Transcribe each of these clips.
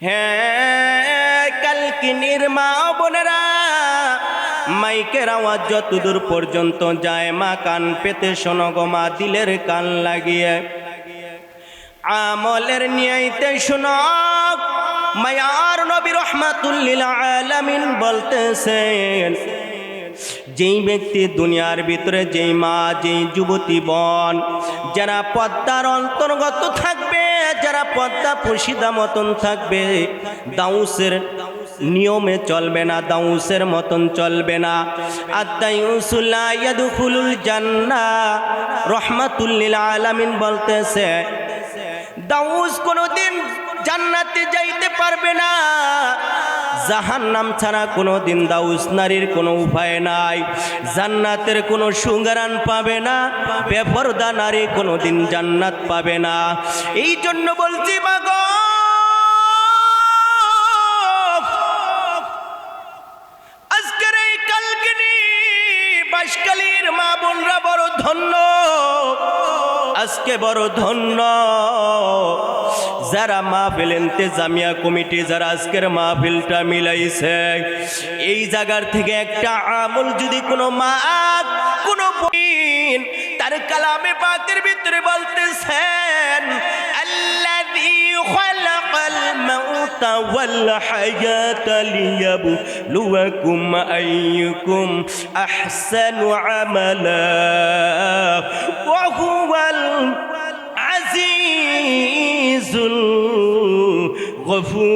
হ্যাঁ, কালকিনির মা বোনেরা, মাইকের আওয়াজ যতদূর পর্যন্ত যায় মা কান পেতে শোনো গো মা, দিলের কান লাগিয়ে আমলের নিয়াইতে শোনো। মায়ার নবী রাহমাতুল লিল আলামিন বলতেছেন, যেই ব্যক্তি দুনিয়ার ভিতরে, যেই মা, যেই যুবতী বোন যারা পদ্মার অন্তর্গত থাকবে, যারা পদ্মা পুশিদা মতন থাকবে, দাউসের নিয়মে চলবে না, দাউসের মতন চলবে না। আদ-দায়ুসু লা ইয়াদখুলুল জান্নাহ। রাহমাতুল লিল আলামিন বলতেছে, দাউস কোনোদিন জান্নাতে যাইতে পারবে না। জাহান্নাম ছাড়া কোনোদিন দাউস নারীর কোনো উপায় নাই। জান্নাতের কোনো সুগারান পাবে না, বেপরদা নারী কোনোদিন জান্নাত পাবে না। এই জন্য বলছি মাগো, আজকের এই কালকিনি বাঁশখালীর মা বোনরা বড় ধন্য, আজকে বড় ধন্য যারা মাহফিল ইন্তেজামিয়া কমিটি যারা আজকের মাহফিলটা মিলাইছে। এই জায়গার থেকে একটা আমল যদি কোনো মা, কোনো বোন তার কালামে পাকের ভিতরে বলতেছেন, আল্লাযী খালাকাল মাউতা ওয়াল হায়াতা লিয়াবলুয়াকুম আইয়ুকুম আহসানু আমালা ওয়া হুয়াল আজিজুল গফুর।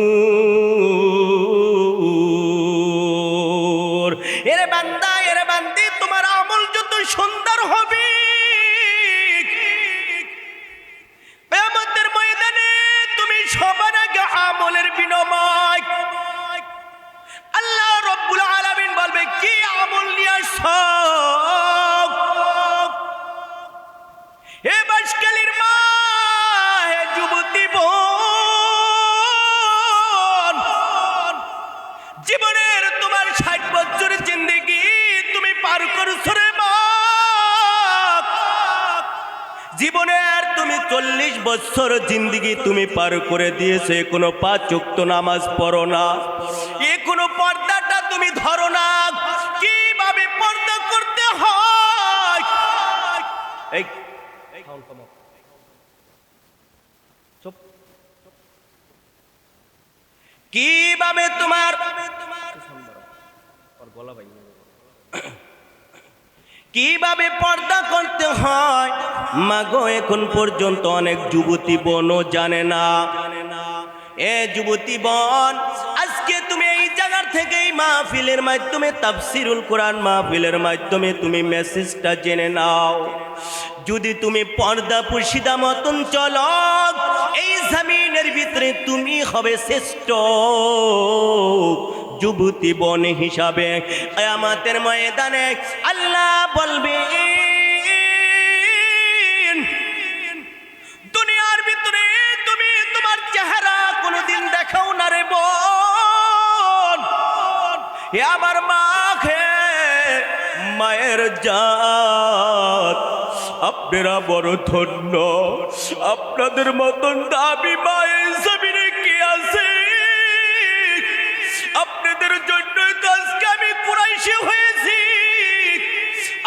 এরে বান্দা, এরে বান্দি, তোমার আমল যত সুন্দর হবে, কিয়ামতের ময়দানে তুমি সবার আগে আমলের বিনিময় আল্লাহ রাব্বুল আলামিন বলবে, কি আমল নিয়ে আসছো? হে বাঁশখালীর মা, হে যুবতী বোন, জীবনের তোমার 60 বছর জিন্দেগি তুমি পার করছো রে মা। জীবনের তুমি 40 বছর জিন্দেগি তুমি পার করে দিয়েছে, কোনো 5 ওয়াক্ত নামাজ পড়ো না, এ কোনো পর্দাটা তুমি ধরো না। কিভাবে পর্দা করতে হয়, এই কিভাবে তোমার কিভাবে পর্দা করতে হয় মাগো, এখন পর্যন্ত অনেক যুবতী বোনও জানে না। এ যুবতী বোন, আজকে তুমি এই জায়গার থেকে এই মাহফিলের মাধ্যমে, তাফসিরুল কোরআন মাহফিলের মাধ্যমে তুমি মেসেজটা জেনে নাও। যদি তুমি পর্দা পুশিদা মতন চলো, এই জমিনের ভিতরে তুমি হবে শ্রেষ্ঠ যুবতী বোন হিসাবে। কিয়ামতের ময়দানে আল্লাহ বলবে, দুনিয়ার ভিতরে তুমি তোমার চেহারা কোনোদিন দেখাও না রে বোন। হে আমার মা, মায়ের জাত, আপনারা বড় ধন্য। আপনাদের মতন দাবি মায়ের জমিনে কি আছে? আপনাদের জন্যই তো আজকে আমি কুরাইশি হয়েছি,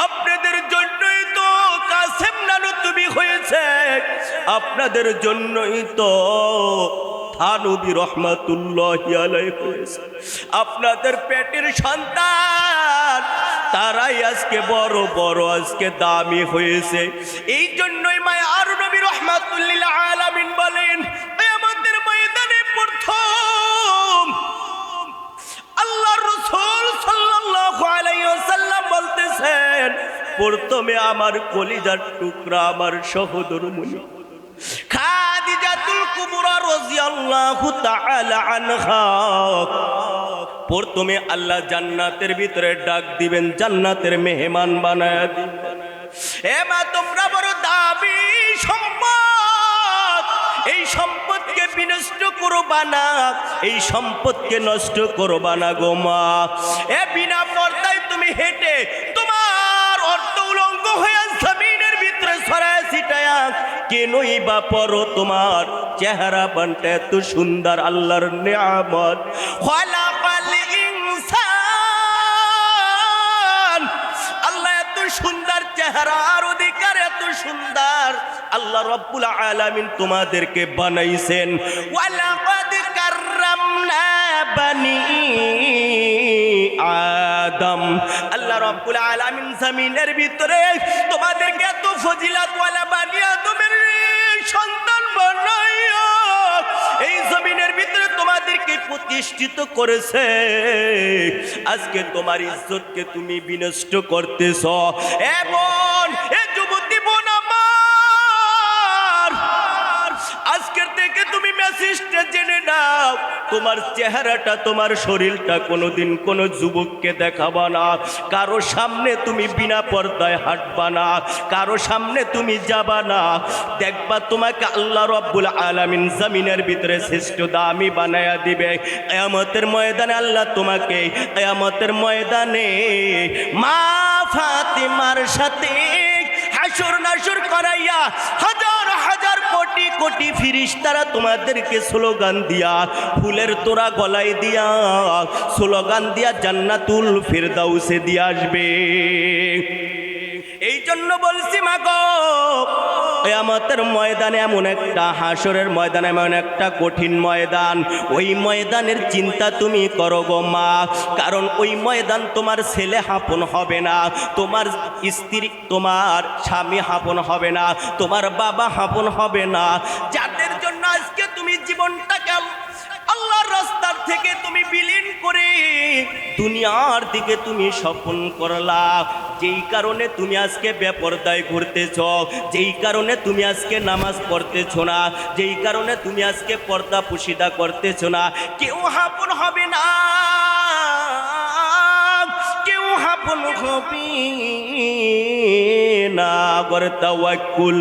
আপনাদের জন্যই তো কাসেম নানু তুমি হয়েছে, আপনাদের জন্যই তো থানবী রহমাতুল্লাহি আলাইহি হয়েছে। আপনাদের পেটের সন্তান তারাই আজকে বড় বড় আজকে দামি হয়েছে। এই জন্যই মায়ার নবী রাহমাতুল লিল আলামিন বলেন, কিয়ামতের ময়দানে প্রথম আল্লাহর রাসূল সাল্লাল্লাহু আলাইহি ওয়াসাল্লাম বলতেছেন, প্রথমে আমার কলিজার টুকরা, আমার সহধর্মিণী খাদিজাতুল কুবরা রাদিয়াল্লাহু তাআলা আনহা, প্রথমে আল্লাহ জান্নাতের ভিতরে ডাক দিবেন, জান্নাতের মেহমান বানায় দিবেন। এ মা, তোমরা বড় দাবি সম্পদ, এই সম্পদকে বিনষ্ট করবা না, এই সম্পদকে নষ্ট করবা না গো মা। এ বিনা পর্দায় তুমি হেঁটে তোমার অর্থ উলঙ্গ হয়ে জমিনের ভিতরে ছড়ায় ছিটায়া কেনই বা পরো তোমার চেহারা বানটা এত সুন্দর আল্লাহর নিয়ামত খলাকাল ইনসান আল্লাহ এত সুন্দর চেহারার অধিকার এত সুন্দর আল্লাহ রাব্বুল আলামিন তোমাদেরকে বানাইছেন ওয়ালাকাদ কাররামনা বানি আদম আল্লাহ রাব্বুল আলামিন জমিনের ভিতরে তোমাদেরকে এত ফজিলত ওয়ালা বানি আদমের সন্তান বানাইয়া এই জমিনের ভিতরে তোমাদেরকে প্রতিষ্ঠিত করেছে আজকে তোমার ইজ্জতকে তুমি বিনষ্ট করতেছ এবং এই যুবতী বোন আমার আজকের থেকে তুমি মেসেজটা জেনে নাও তোমার চেহারাটা তোমার শরীরটা কোনোদিন কোনো যুবককে দেখাবা না কারো সামনে তুমি বিনা পর্দায় হাঁটবা না কারো সামনে তুমি যাবা না দেখবা তোমাকে আল্লাহ রাব্বুল আলামিন জমিনের ভিতরে শ্রেষ্ঠ দামি বানায়া দিবে কিয়ামতের ময়দানে আল্লাহ তোমাকে কিয়ামতের ময়দানে মা ফাতিমার সাথে হাসর নাসর করাইয়া হাজার হাজার কোটি কোটি ফিরিস্তারা তোমাদেরকে স্লোগান দিয়া ফুলের তোড়া গলায় দিয়া স্লোগান দিয়া জান্নাতুল ফিরদাউসে দিয়ে আসবে এই জন্য বলছি মাগো কিয়ামতের ময়দানে এমন একটা হাসরের ময়দানে এমন একটা কঠিন ময়দান ওই ময়দানের চিন্তা তুমি করো গো মা কারণ ওই ময়দান তোমার ছেলে হাপন হবে না তোমার স্ত্রী তোমার স্বামী হাপন হবে না তোমার বাবা হাপন হবে না যাদের জন্য আজকে তুমি জীবনটাকে আল্লাহর রাস্তার থেকে তুমি বিলীন করে দুনিয়ার দিকে তুমি স্বপন করলা যেই কারণে তুমি আজকে বেপরদায় ঘুরতেছ যেই কারণে তুমি আজকে নামাজ পড়তেছ না যেই কারণে তুমি আজকে পর্দা পুশিদা করতেছ না কেউ হাপন হবে না কেউ হাপন হবে না গর তাওয়াক্কুল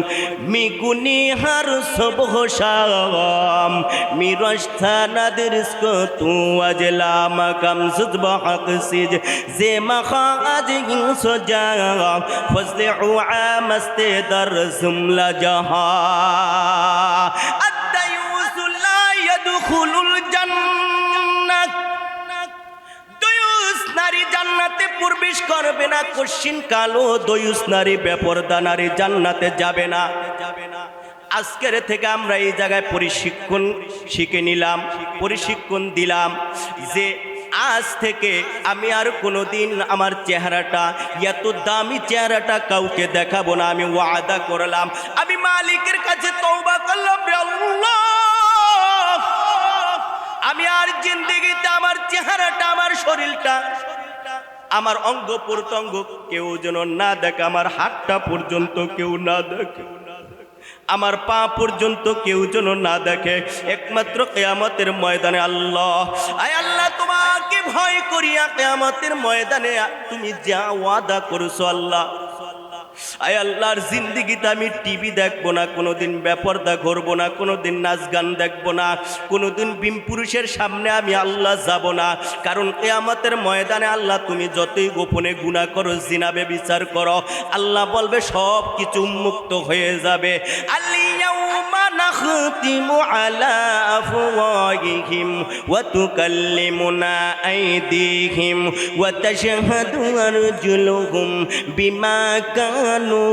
মিগুনি হার সবহ শাম মিরস্থানাদ রিজক তু আজলা মাকাম সুদবাহ সিজ জে মাখাজ ইনসজা ফজলু আমাস্তে দর জুমলা জাহা আদায়ুস লা ইয়াদখুলুল জান্নাত দয়ুস নারী জান্নাতে প্রবেশ করবে না কোশ্চিন কালো দয়ুস নারী বেপরদা নারী জান্নাতে যাবে না আজকের থেকে আমরা এই জায়গায় প্রশিক্ষণ শিখে নিলাম প্রশিক্ষণ দিলাম যে আজ থেকে আমি আর কোনোদিন আমার চেহারাটা এত দামি চেহারাটা কাউকে দেখাবো না আমি ওয়াদা করলাম আমি মালিকের কাছে তওবা করলাম রে আল্লাহ আমি আর জিন্দেগিতে আমার চেহারাটা আমার শরীরটা আমার অঙ্গ প্রত্যঙ্গ কেউ যেন না দেখে আমার হাতটা পর্যন্ত কেউ না দেখে আমার পা পর্যন্ত কেউ যেন না দেখে একমাত্র কিয়ামতের ময়দানে আল্লাহ আয় আল্লাহ তোমাকে ভয় করিয়া কিয়ামতের ময়দানে তুমি যা ওয়াদা করেছো আল্লাহ আয় আল্লাহর জিন্দেগিতে আমি টিভি দেখবো না কোনোদিন বেপরদা ঘুরবো না কোনোদিন নাচ গান দেখবো না কোনোদিন বিম পুরুষের সামনে আমি আল্লাহ যাব না কারণ কিয়ামতের ময়দানে আল্লাহ তুমি যতই গোপনে গুনাহ করো জিনাবে বিচার করো আল্লাহ বলবে সব কিছু উন্মুক্ত হয়ে যাবে আল-ইয়াউমা নাখতিমু আলা আফওয়াহিহিম ওয়া তুকাল্লিমুনা আইদিহিম ওয়া তাশহাদু আরজুলুহুম বিমা কানু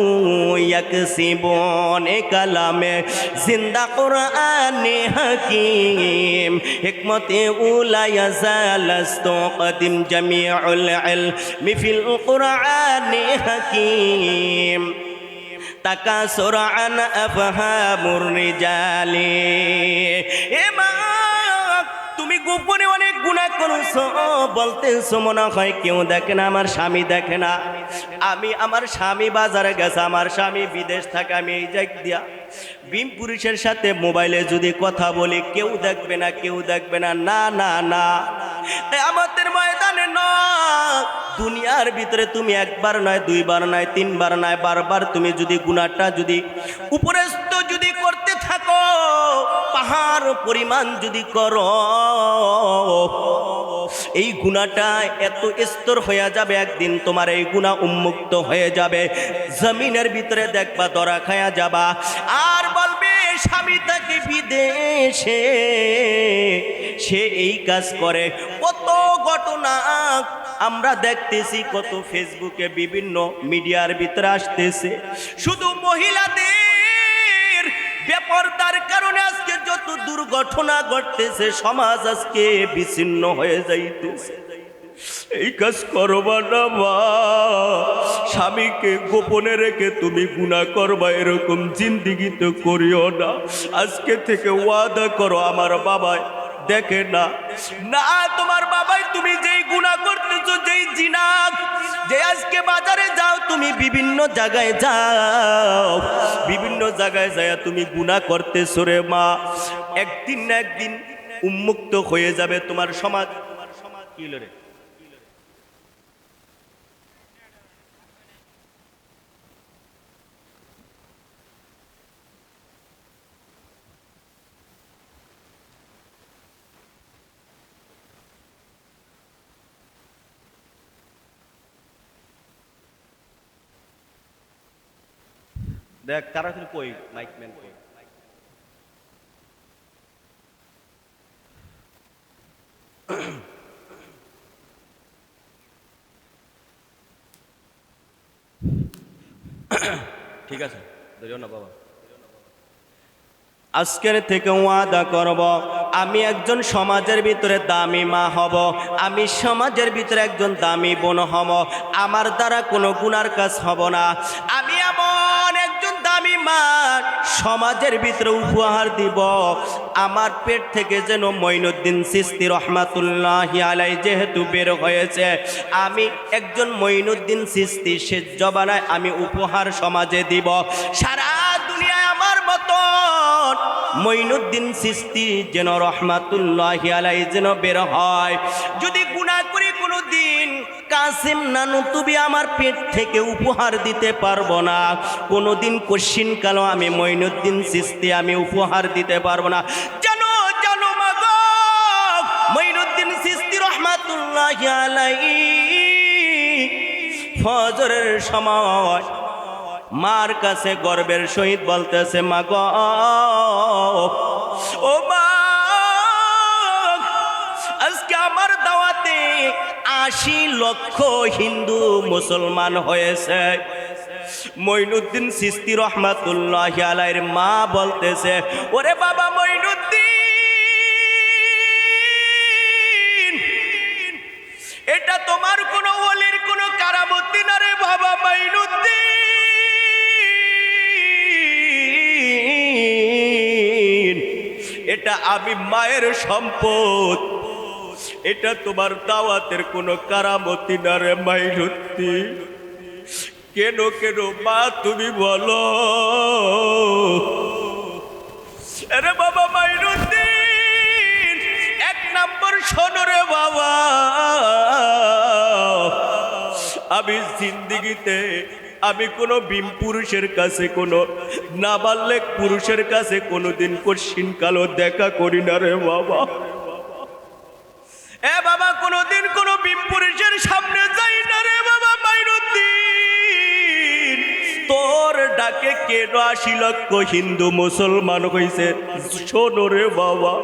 ইয়াকসিবুন কালামে জিন্দা কুরআনে হাকিম হিকমতে উলা ইয়াজালাস্তু কদিম জামিউল ইলমি ফিল কুরআনে হাকিম তাকাসুর আন আফহামুর রিজালি এমা তুমি গোপনে অনেক গুনাহ করছো বলতেছো মনে হয় কেউ দেখে না আমার স্বামী দেখে না আমি আমার স্বামী বাজারে গেছে আমার স্বামী বিদেশ থাকে আমি এই জায়গ দিয়া বিম পুরুষের সাথে মোবাইলে যদি কথা বলি কেউ দেখবে না কেউ দেখবে না না না না কিয়ামতের ময়দানে না দুনিয়ার ভিতরে তুমি একবার নয় দুইবার নয় তিনবার নয় বারবার তুমি যদি গুনাহটা যদি উপরস্থ যদি করতে থাকো পাহাড় পরিমাণ যদি করো এই গুনাহটা এত স্তর হয়ে যাবে, একদিন তোমার এই গুনাহ উন্মুক্ত হয়ে যাবে, জমিনের ভিতরে দেখবা ধরা খায়া যাবা। আর বলবে স্বামী তাকে বিদেশে, সে এই কাজ করে। কত ঘটনা আমরা দেখতেছি, কত ফেসবুকে বিভিন্ন মিডিয়ার ভিতরে আসতেছে। শুধু মহিলাদের বেপরদার কারণে আজকে যত দুর্ঘটনা ঘটতেছে, সমাজ আজকে বিচ্ছিন্ন হয়ে যাইতেছে। এই কাজ করবা না মা, স্বামীকে গোপনে রেখে তুমি গুনাহ করবা, এরকম জিন্দিগিতে করিও না। আজকে থেকে ওয়াদা করো, আমার বাবাই দেখে না, না তোমার বাবাই তুমি যেই গুনাহ করতেছো, যেই জিনা, যে আজকে বাজারে যাও তুমি, বিভিন্ন জায়গায় যাও, বিভিন্ন জায়গায় যায় তুমি গুনাহ করতেছো রে মা, একদিন না একদিন উন্মুক্ত হয়ে যাবে তোমার সমাজ। কি হলো রে? দেখ তাড়াতাড়ি কই মাইকম্যান কই। ঠিক আছে, ধরিও না বাবা। আজকের থেকে ওয়াদা করব, আমি একজন সমাজের ভিতরে দামি মা হব, আমি সমাজের ভিতরে একজন দামি বোন হব, আমার দ্বারা কোনো গুনার কাজ হব না। আমি এমন একজন দামি মা সমাজের ভিতরে উপহার দিব, আমার পেট থেকে যেন মঈনুদ্দিন চিশতি রহমাতুল্লাহি আলাইহি যেহেতু বের হয়েছে, আমি একজন মঈনুদ্দিন চিশতি সে জবানায় আমি উপহার সমাজে দিব। সারা দুনিয়ায় আমার মতন মঈনুদ্দিন চিশতি যেন রহমাতুল্লাহি আলাইহি যেন বের হয়। যদি গুনাহ করি কোনো দিন কাসিম নানুতুবি আমার পেট থেকে উপহার দিতে পারবো না, কোনোদিন কোশ্চিন কালো আমি মঈনুদ্দিন চিশতি আমি উপহার দিতে পারবো না। জানো জানো মাগো, মঈনুদ্দিন চিশতি রহমাতুল্লাহি আলাইহি ফজরের সময় মার কাছে গর্বের সহিত বলতেছে, মা গো ও মা, আজকে আমার দাওয়াতে ৮০ লক্ষ হিন্দু মুসলমান হয়েছে। মঈনুদ্দিন চিশতি রহমাতুল্লাহি আলাইহির মা বলতেছে, ওরে বাবা মঈনুদ্দিন, এটা তোমার কোনো ওলির কোনো কারামতি না রে বাবা মঈনুদ্দিন, এটা আমি মায়ের সম্পদ, এটা তোমার দাওয়াতের কোনো কারামতি না রে মঈনুদ্দিন। কেন কেন মা তুমি বলো? আরে বাবা মঈনুদ্দিন, এক নম্বর শোনো রে বাবা, আমি জিন্দিগিতে আমি কোনো ভীম পুরুষের কাছে, কোনো নাবালেক পুরুষের কাছে কোনোদিন কোশ্চিন কালো দেখা করি না রে বাবা। এ বাবা কোনোদিন কোনো ভীম পুরুষের সামনে যাই না রে বাবা মঈনুদ্দিন। তোর ডাকে কেন ৮০ লক্ষ হিন্দু মুসলমান হইছে? শোনো রে বাবা,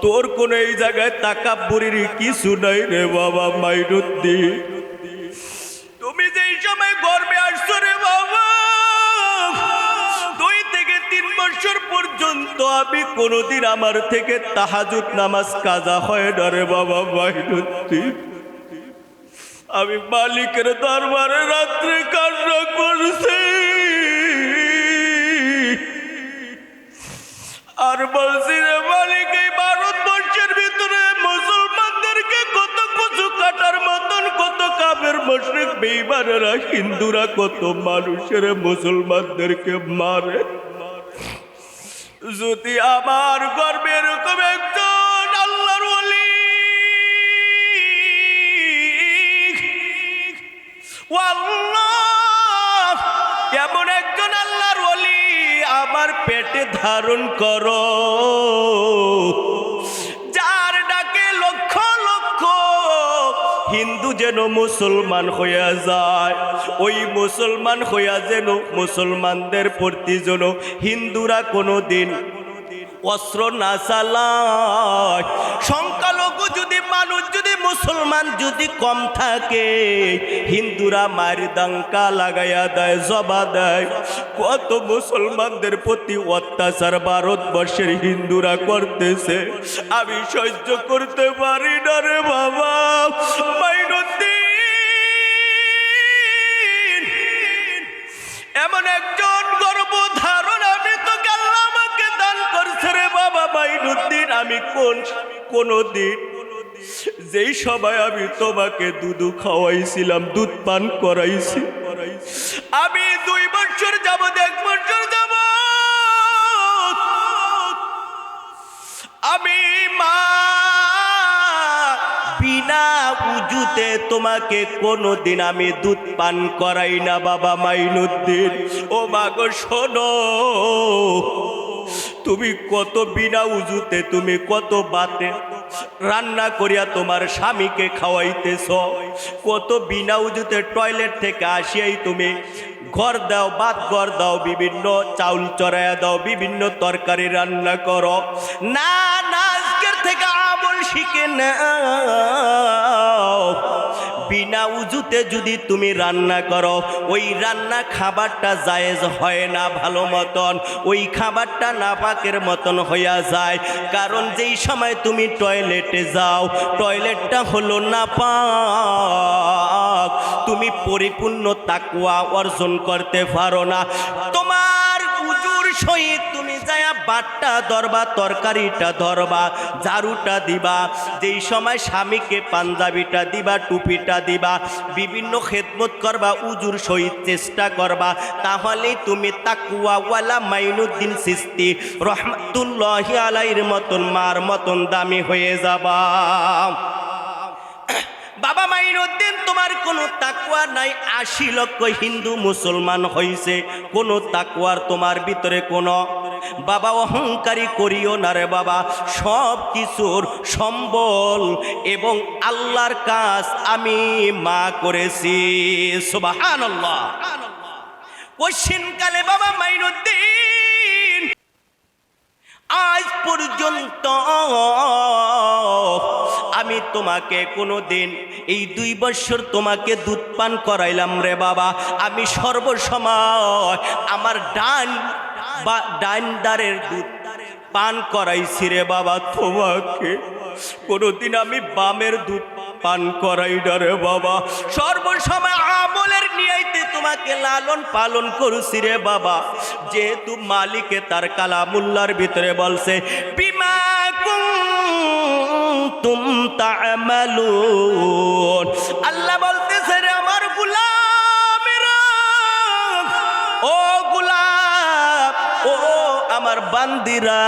তোর কোন এই জায়গায় তাকাব্বুরির কিছু নাই রে বাবা মঈনুদ্দিন। তুমি যেই সময় গর্বে আসছো রে বাবা, ২ থেকে ৩ বছর পর্যন্ত আমি কোনোদিন আমার থেকে তাহাজ্জুদ নামাজ কাজা হয় না রে বাবা মঈনুদ্দিন। আমি মালিকের দরবারে রাত্রে কান্না করছি আর বলছি রে মালিক, এই ভারতবর্ষের ভিতরে মুসলমানদেরকে কত কচু কাটার মতন কত কাফের মুশরিক বেঈমানেরা হিন্দুরা কত মানুষের মুসলমানদেরকে মারে। যদি আমার গর্বে এরকম একজন আল্লাহর ওলি, আল্লাহ এমন একজন আল্লাহর ওলি আমার পেটে ধারণ করো, যার ডাকে লক্ষ লক্ষ হিন্দু যেন মুসলমান হইয়া যায়, ওই মুসলমান হইয়া যেন মুসলমানদের প্রতি যেন হিন্দুরা কোনো দিন অস্ত্র না চালায়। সংখ্যালঘু যদি মানুষ যদি মুসলমান যদি কম থাকে, হিন্দুরা মারদাঙ্কা লাগাইয়া দেয়, জবা দেয়। কত মুসলমানদের প্রতি অত্যাচার ভারতবর্ষের হিন্দুরা করতেছে, আমি সহ্য করতে পারি না রে বাবা। মাইনুদ্দিন এমন একজন গর্ভধারণ আমি তো আল্লাহ আমাকে দান করছে রে বাবা। মাইনুদ্দিন আমি কোনো দিন যেই সবাই আমি তোমাকে দুধ খাওয়াইছিলাম, দুধ পান করাইছি, আমি 2 বছর যাবত 1 বছর যাবত আমি মা বিনা উজুতে তোমাকে কোনোদিন আমি দুধ পান করাই না বাবা। মাইনুদ্দিন ও মা গো শোনো, তুমি কত বিনা উজুতে তুমি কত বাতে রান্না করিয়া তোমার স্বামীকে খাওয়াইতেছ, কত বিনা উজুতে টয়লেট থেকে আসিয়াই তুমি ঘর দাও, ভাত ঘর দাও, বিভিন্ন চাউল চড়াইয়া দাও, বিভিন্ন তরকারি রান্না করো। না না, আজকের থেকে আমল শিখে নাও। বিনা উজুতে যদি তুমি রান্না করো, ওই রান্না খাবারটা জায়েজ হয় না ভালো মতন, ওই খাবারটা নাপাকের মতন হইয়া যায়। কারণ যেই সময় তুমি টয়লেটে যাও, টয়লেটটা হলো নাপাক, তুমি পরিপূর্ণ তাকওয়া অর্জন করতে পারো না। তোমার উজুর সহিত তুমি যায়া বাটটা ধরবা, তরকারিটা ধরবা, ঝাড়ুটা দিবা, যেই সময় স্বামীকে পাঞ্জাবিটা দিবা, টুপিটা দিবা, বিভিন্ন খেদমত করবা, উজুর সহিত চেষ্টা করবা, তাহলেই তুমি তাকওয়াওয়ালা মাইনুদ্দিন চিশতি রহমাতুল্লাহি আলাইহির মতন মার মতন দামি হয়ে যাবা। বাবা মাইনুদ্দিন তোমার কোনো তাকওয়া নাই, 80 লক্ষ হিন্দু মুসলমান হইছে, কোনো তাকওয়ার তোমার ভিতরে কোনো বাবা অহংকারী করিও না রে বাবা। সব কিছুর সম্বল এবং আল্লাহর কাজ আমি মা করেছি। সুবহানাল্লাহ। কোশ্চিনকালে বাবা মাইনুদ্দিন আজ পর্যন্ত আমি তোমাকে কোনো দিন এই 2 বছর তোমাকে দুধ পান করাইলাম রে বাবা। আমি সর্বসময় আমার ডান দারের দুধ পান করাইছি রে বাবা। তোমাকে কোনোদিন আমি বামের দুধ পান করাই না রে বাবা। সর্বসময় আমলের নিয়াইতে তোমাকে লালন পালন করছি রে বাবা। যেহেতু মালিকে তার কালামুল্লাহর ভিতরে বলছে বিমা কুনতুম তা'মালুন, আল্লাহ বলতেছে রে আমার গোলামেরা, ও গোলাম, ও আমার বান্দিরা,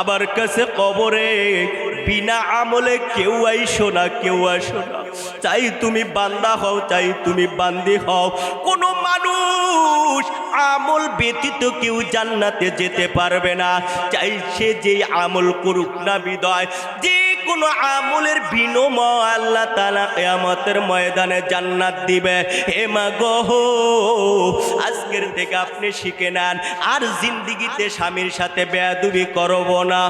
আমার কাছে কবরে বিনা আমলে কেউ আইসো না, কেউ আসো না। চাই তুমি বান্দা হও, চাই তুমি বান্দি হও, কোনো মানুষ আমল ব্যতীত কেউ জান্নাতে যেতে পারবে না। চাই সে যে আমল করুক না বিদয়, যে কোনো আমলের বিনিময় আল্লাহ তাআলা কিয়ামতের ময়দানে জান্নাত দিবে। হে মাগো, আজকের থেকে আপনি শিখে নেন, আর জিন্দেগিতে স্বামীর সাথে বেয়াদবি করব না।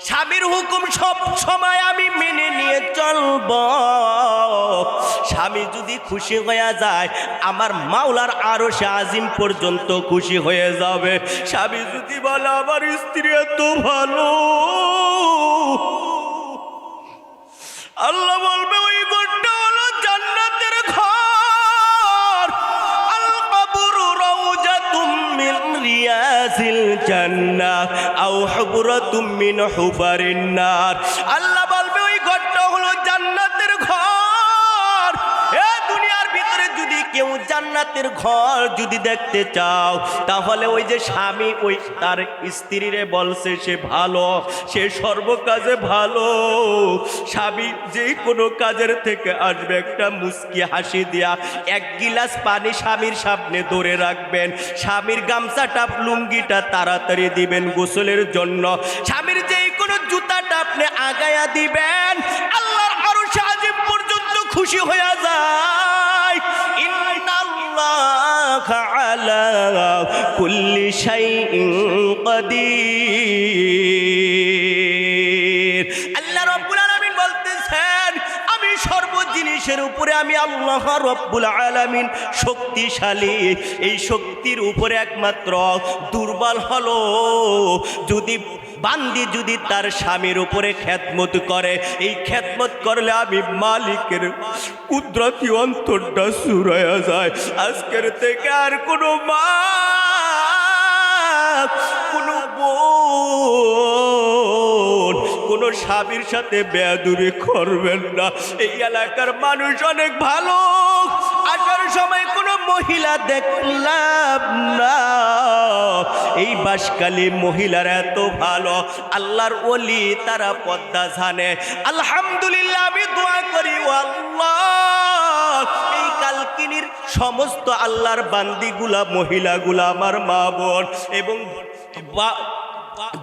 স্বামীর হুকুম সব সময় আমি মেনে নিয়ে চলব। স্বামী যদি খুশি হয়ে যায়, আমার মাওলার আরশে আজিম পর্যন্ত খুশি হয়ে যাবে। স্বামী যদি বলে আমার স্ত্রী এত ভালো, আল্লাহ বলবে ওই ঘরটা হলো জান্নাতের ঘর। আল কবরু রাউজাতুম মিন রিয়াজিল জান্নাহ আও হুবরাতুম মিন হুফারিন নার। আল্লাহ বলবে ওই ঘরটা হলো জান্নাতের ঘর। এ দুনিয়ার ভিতরে যদি কেউ জান্নাতের ঘর যদি দেখতে চাও, তাহলে ওই যে স্বামী ওই তার স্ত্রীরে বলছে সে ভালো, সে সর্বকাজে ভালো। স্বামী যে কোনো কাজের থেকে আসবে একটা মুস্কি হাসি দিয়া 1 গিলাস পানি স্বামীর সামনে ধরে রাখবেন। স্বামীর গামছাটা লুঙ্গিটা তাড়াতাড়ি দিবেন গোসলের জন্য। স্বামীর যে কোনো জুতাটা আপনি আগায়া দিবেন। আল্লাহর আরশ আজিম খুশি হয়ে যায়। ইন্নাল্লাহা আলা কুল্লি শাইইন কাদির। আল্লাহ রাব্বুল আলামিন বলতেছেন, আমি সর্ব জিনিসের উপরে আমি আল্লাহ রাব্বুল আলামিন শক্তিশালী। এই শক্তির উপরে একমাত্র দুর্বল হলো যদি বান্দি যদি তার স্বামীর উপরে খেদমত করে। এই খেদমত করলে আমি মালিকের কুদরতি অন্তরটা সুরায়া যায়। আজকের থেকে আর কোনো মা কোনো বোন কোনো স্বামীর সাথে বেয়াদবি করবেন না। এই এলাকার মানুষ অনেক ভালো, আসার সময় কোনো মহিলা দেখলাম না। এই বাসকালী মহিলারা এত ভালো, আল্লাহর ওলি, তারা পর্দা জানে। আলহামদুলিল্লাহ, আমি দোয়া করি ও আল্লাহ, এই কালকিনির সমস্ত আল্লাহর বান্দিগুলা, মহিলাগুলা, আমার মা বোন এবং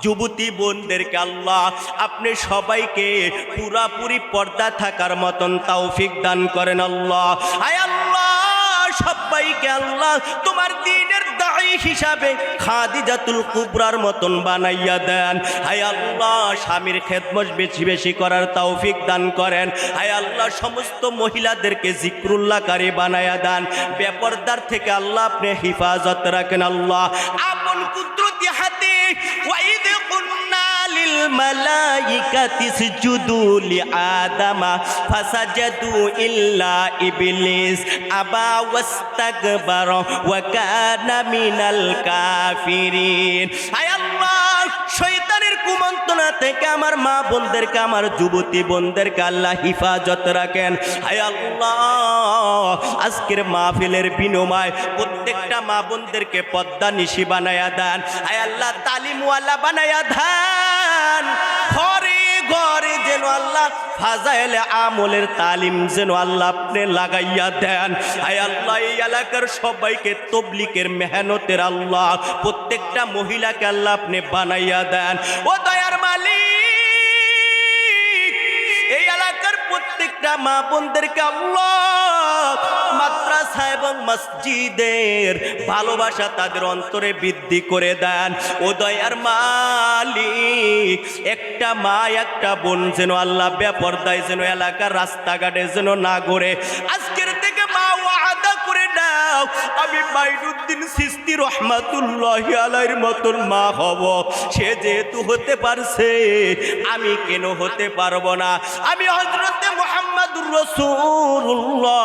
যুবতী বোনদেরকে আল্লাহ আপনি সবাইকে পুরাপুরি পর্দা থাকার মতন তৌফিক দান করেন। আল্লাহ, আয় আল্লাহ, সবাইকে আল্লাহ তোমার দ্বীনের দাঈ হিসাবে খাদিজাতুল কুবরার মতন বানাইয়া দেন। হায় আল্লাহ, স্বামীর খেদমত বেশি বেশি করার তৌফিক দান করেন। হায় আল্লাহ, সমস্ত মহিলাদেরকে জিক্রুল্লাহকারী বানাইয়া দেন। বেপরদার থেকে আল্লাহ আপনি হিফাজত রাখেন। আল্লাহ আপন কুদরতি হাতে ওয়াইদ কুন্না লিল মালাইকাতি ইসজুদু লিআদামা ফাসাজাদু ইল্লা ইবলিস আবা ওয়াস্তাকবার ওয়া কানা মিনাল কাফিরিন। আয় আল্লাহ, শয়তানের কুমন্ত্রণা থেকে আমার মা বোনদেরকে, আমার যুবতী বোনদেরকে আল্লাহ হিফাজত রাখেন। হায় আল্লাহ, আজকের মাহফিলের বিনিময় প্রত্যেকটা মা বোনদেরকে পদ্মা নিশি বানায়া দেন। হায় আল্লাহ, তালিমওয়ালা বানায়া দেন। ঘরে ঘরে যেন আল্লাহ ফাজাইলে আমলের তালিম যেন আল্লাহ আপনি লাগাইয়া দেন। হায় আল্লাহ, এই এলাকার সবাইকে তবলিগের মেহনতের আল্লাহ প্রত্যেকটা মহিলাকে আল্লাহ আপনি বানাইয়া দেন। ও দয়ার মালিক, এই এলাকার প্রত্যেকটা মা বোনদেরকে আল্লাহ মাদ্রাসা এবং মসজিদের ভালোবাসা তাদের অন্তরে বৃদ্ধি করে দেন। ও দয়ার মালিক, একটা মা একটা বোন যেন আল্লাহ বেপরদায় যেন এলাকার রাস্তাঘাটে যেন না ঘোরে। আজকের থেকে মা ওয়াদা করে নাও, আমি মাইনুদ্দিন চিশতি রহমাতুল্লাহি আলাইহির মতন মা হব। সে যেহেতু হতে পারছে, আমি কেন হতে পারবো না? আমি হযরতে মুহাম্মদুর রাসূলুল্লাহ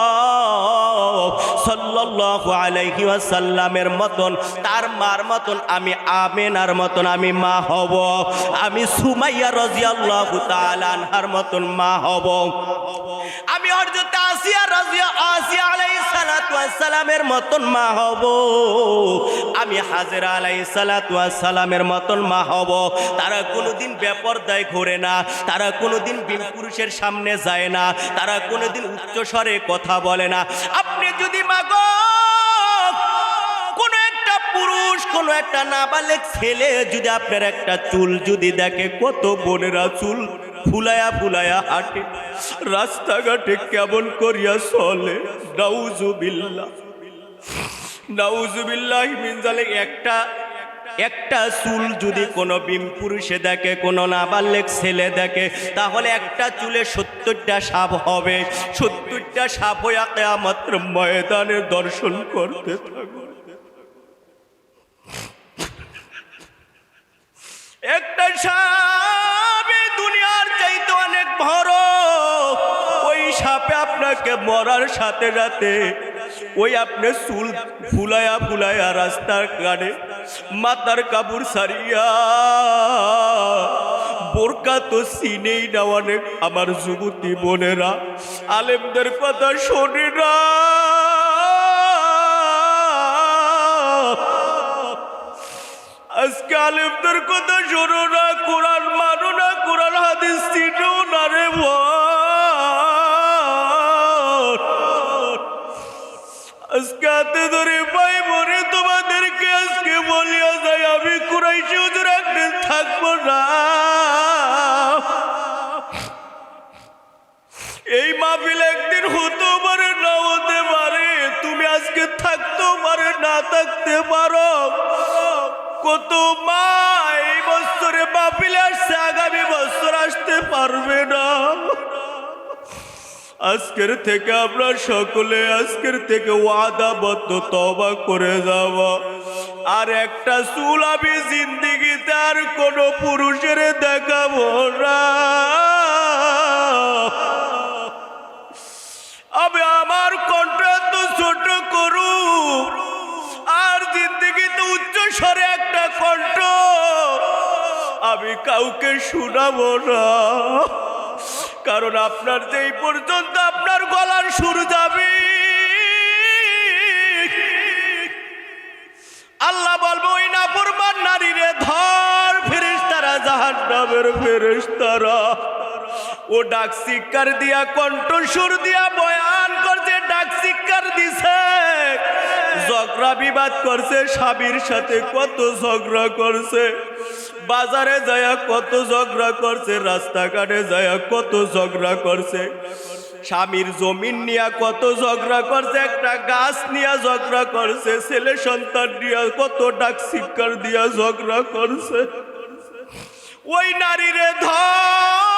সাল্লাল্লাহু আলাইহি ওয়াসাল্লামের মতন, তার মার মতন, আমি আমেনার মতন আমি মা হব। আমি সুমাইয়া রাদিয়াল্লাহু তাআলা আনহার মতন মা হব। আমি হযরত আসিয়া আলাইহিস সালাতু ওয়াস সালামের মতন মা হব। আমি হাজেরা আলাইহিস সালাতু ওয়াস সালামের মতন মা হব। তারা কোনোদিন বেপরদায় ঘোরে না, তারা কোনোদিন পুরুষের সামনে যায় না, তারা কোনোদিন উচ্চস্বরে কথা বলে না। আপনি যদি মাগো কোন একটা পুরুষ, কোন একটা নাবালেগ ছেলে যদি আপনার একটা চুল যদি দেখে, কত বোনেরা চুল ফুলায়া ফুলায়া হাঁটে, রাস্তাঘাটে কেমন করিয়া চলে। নাউজুবিল্লাহ, নাউজুবিল্লাহি মিন যালিক। একটা চুল যদি কোনো পুরুষে দেখে, কোনো নাবালেগ ছেলে দেখে, তাহলে একটা চুলে 70টা সাপ হবে। 70টা সাপ হইয়া কিয়ামতের ময়দানে দর্শন করতে থাকবে। একটা সাপ এই দুনিয়ার চাইতে অনেক বড়। ওই সাপে আপনাকে মরার সাথে সাথে ওই আপনি চুল ফুলায়া ফুলায়া রাস্তার কানে মাথার কাপড় সারিয়া, বোরকা তো চিনেই না অনেক আমার যুবতী বোনেরা। আলেমদের কথা শোনে না, আজকে আলেমদের কথা শোনো না, কোরআন মানো না, কোরআন হাদিস চিনো না রে আজকে হাতে ধরে পাই মরে তোমাদেরকে আজকে বলিয়া যায়, আমি কুরাইশি হুজুর একদিন থাকবো না। এই মাহফিল একদিন হতে থাকতে পারো। কত মা এই বছরে মাহফিলে আসছে, আগামী বছর আসতে পারবে না। আজকের থেকে আমরা সকলে আজকের থেকে ওয়াদাবদ্ধ তওবা করে যাব, আর একটা চুল আমি জিন্দেগিতে আর কোনো পুরুষের দেখাবো না। আমি আমার কণ্ঠ তো ছোট করু, আর জিন্দেগিতে উচ্চ স্বরে একটা কণ্ঠ আমি কাউকে শোনাবো না। কারণ আপনার যেই পর্যন্ত আপনার গলার সুর যাবে, আল্লাহ বলবো ওই নাফরমান নারীরে ধর। ফেরেশতারা, জাহান্নামের ফেরেশতারা ও ডাক শিকার দিয়া কণ্ঠ সুর দিয়া বয়ান করছে, ডাক শিকার দিছে, ঝগড়া বিবাদ করছে, স্বামীর সাথে কত ঝগড়া করছে, বাজারে যায়া কত ঝগড়া করছে, রাস্তাঘাটে যায়া কত ঝগড়া করছে, স্বামীর জমিন নিয়া কত ঝগড়া করছে, একটা গাছ নিয়া ঝগড়া করছে, ছেলে সন্তান নিয়া কত ডাক শিকার দিয়া ঝগড়া করছে। ওই নারীরে ধর,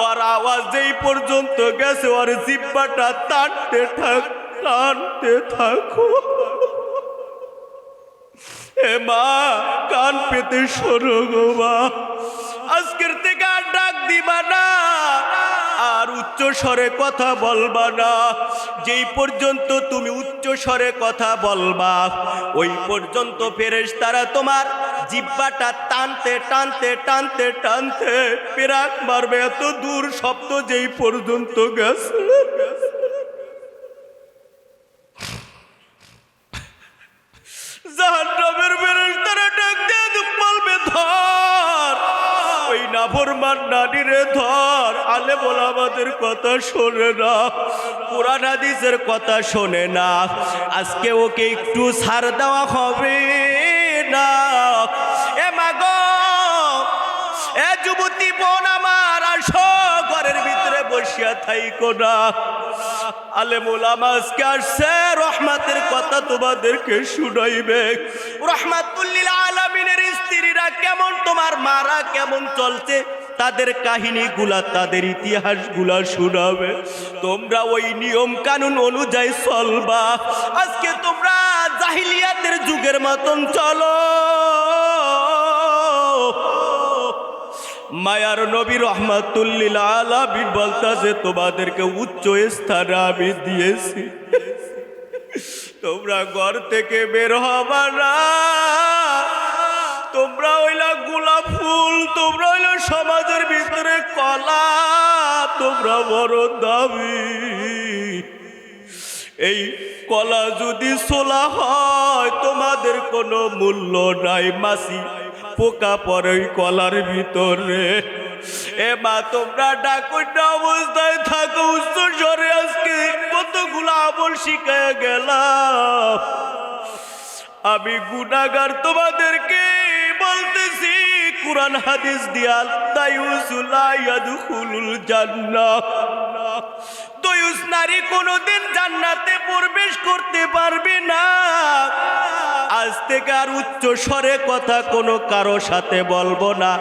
ওর আওয়াজ যেই পর্যন্ত গেছে ওর জিহ্বাটা টানতে থাকো। এ মা, কান পেতে শোনো গো মা, আজকের থেকে আর ডাক দিবা না, আর উচ্চ স্বরে কথা বলবা না। যেই পর্যন্ত তুমি উচ্চ স্বরে কথা বলবা ওই পর্যন্ত ফেরেশতারা তোমার জিহ্বাটা টানতে টানতে টানতে টানতে পেরাক মারবে, এত দূর শব্দ যেই পর্যন্ত গেছে। জাহান্নামের ফেরেশতারা ডাক দিয়ে বলবে ধর, ওই নাফরমান নারীরে ধর। আলেম ওলামাদের কথা শোনে না, কোরআন হাদিসের কথা শোনে না, আজকে ওকে একটু ছাড় দেওয়া হবে না। এ মাগো, এ যুবতী বোন আমার, আসো, ঘরের ভিতরে বসিয়া থাইকো না। আলেম ওলামা আজকে আসছে, রহমতের কথা তোমাদেরকে শুনাইবে। রহমাতুল লিল আলামিনের স্ত্রীরা কেমন, তোমার মারা কেমন চলছে, তাদের কাহিনীগুলা, তাদের ইতিহাসগুলা শুনাবে। তোমরা ওই নিয়ম কানুন অনুযায়ী চলবা। আজকে তোমরা জাহিলিয়াতের যুগের মতন চলো। মায়ার নবী রহমাতুল লিল আলামিন বলতাছে, তোমাদেরকে উচ্চ স্থান আমি দিয়েছি, তোমরা ঘর থেকে বের হবা না। তোমরা হইলা গোলাপ ফুল, তোমরা হইলা সমাজের ভিতরে কলা, তোমরা বড় দামি। এই কলা যদি ছোলা হয় তোমাদের কোনো মূল্য নাই, মাছি পোকা পড়ে ওই কলার ভিতরে। এ মা, তোমরা ডাকুটা অবস্থায় থাকো উচ্চ স্বরে। আজকে কতগুলো আমল শিখায় গেলাম, আমি গুনাহগার তোমাদেরকে বলতেছি কুরআন হাদিস দিয়া, দায়ুসুল ইয়াদখুলুল জান্নাহ, দয়ুস নারী কোনোদিন জান্নাতে প্রবেশ করতে পারবে না। আজ থেকে আর উচ্চ স্বরে কথা কোনো কারো সাথে বলবো না।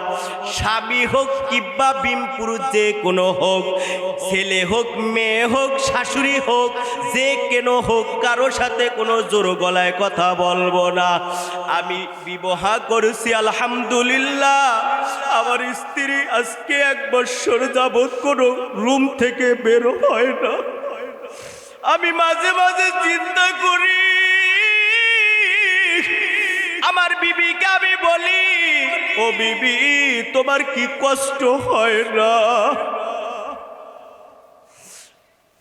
স্বামী হোক কিংবা বিমপুরুষ যে কোনো হোক, ছেলে হোক মেয়ে হোক শাশুড়ি হোক, যে কেন হোক, কারো সাথে কোনো জোর গলায় কথা বলবো না। আমি বিবাহ করেছি আলহামদুলিল্লাহ, আমার স্ত্রী আজকে 1 বছর যাবৎ কোনো রুম থেকে বের হয় না। আমি মাঝে মাঝে চিন্তা করি, আমার বিবিকে আমি বলি, ও বিবি, তোমার কি কষ্ট হয় না?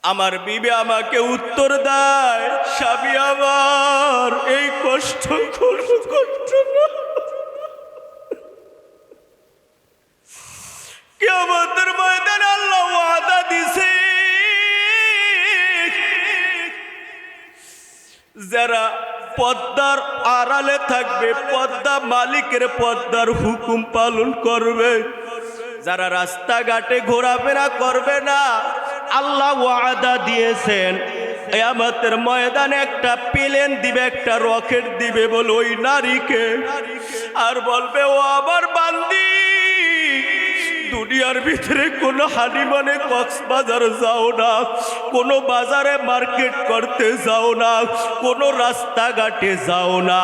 আমার বিবি আমাকে উত্তর দেয়, স্বামী আমার এই কষ্ট করত না। কিয়ামতের ময়দানে আল্লাহ ওয়াদা দিছে, যারা পর্দার আড়ালে থাকবে, পর্দা মালিকের পর্দার হুকুম পালন করবে, যারা রাস্তাঘাটে ঘোরাফেরা করবে না, আল্লাহ ওয়াদা দিয়েছেন কিয়ামতের ময়দানে একটা প্লেন দিবে, একটা রকেট দিবে বলে ওই নারীকে, আর বলবে ও আমার বান্দি, দুনিয়ার ভিতরে কোনো হানিমনে কক্সবাজার যাও না, কোনো বাজারে মার্কেট করতে যাও না, কোনো রাস্তাঘাটে যাও না,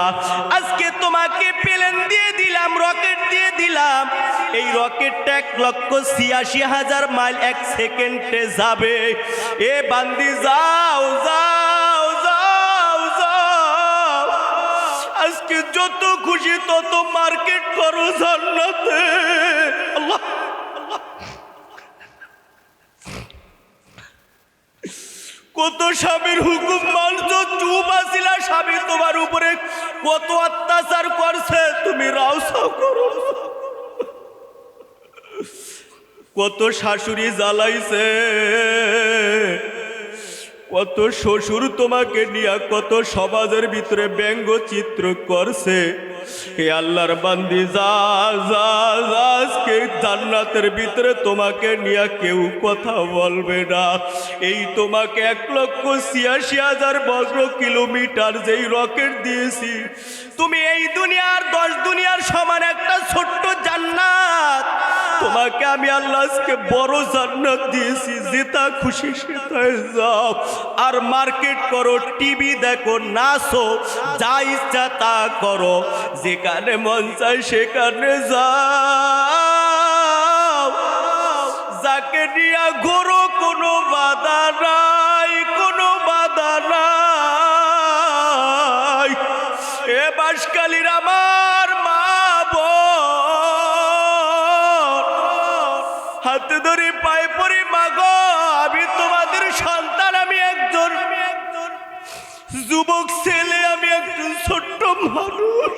আজকে তোমাকে প্লেন দিয়ে দিলাম, রকেট দিয়ে দিলাম, এই রকেটটা 1,86,000 মাইল 1 সেকেন্ডে যাবে। এ বান্দি যাও যাও যাও যাও, আজকে যত খুশি তত মার্কেট করো জান্নাতে। আল্লাহ, কত স্বামীর হুকুম মানছো, চুপ আসিলা, স্বামী তোমার উপরে কত অত্যাচার করছে, তুমি রাউসাও করো। কত শাশুড়ি জ্বালাইছে, কত শ্বশুর তোমাকে নিয়ে কত সমাজের ভিতরে ব্যঙ্গচিত্র করছে। হে আল্লাহর বান্দি, যা যা যা, আজকে জান্নাতের ভিতরে তোমাকে নিয়ে কেউ কথা বলবে না। এই তোমাকে 1,86,000 বর্গ কিলোমিটার যেই রকেট দিয়েছি, তুমি এই দুনিয়ার 10 দুনিয়ার সমান একটা ছোট্ট জান্নাত, তোমাকে আমি আল্লাহ আজকে বড় জান্নাত দিয়েছি, যেটা খুশি সেটাই যাও, আর মার্কেট করো, টিভি দেখো, নাচো, যা ইচ্ছা তা করো, যেখানে মন চায় সেখানে যাও, যাকে নিয়ে ঘোরো, কোনো বাধা নাই, কোনো বাধা নাই। এ বাঁশখালীর আমার মা বোন, হাতে ধরে পায়ে পড়ে, মাগো আমি তোমাদের সন্তান, আমি একজন যুবক ছেলে, আমি একজন ছোট্ট মানুষ,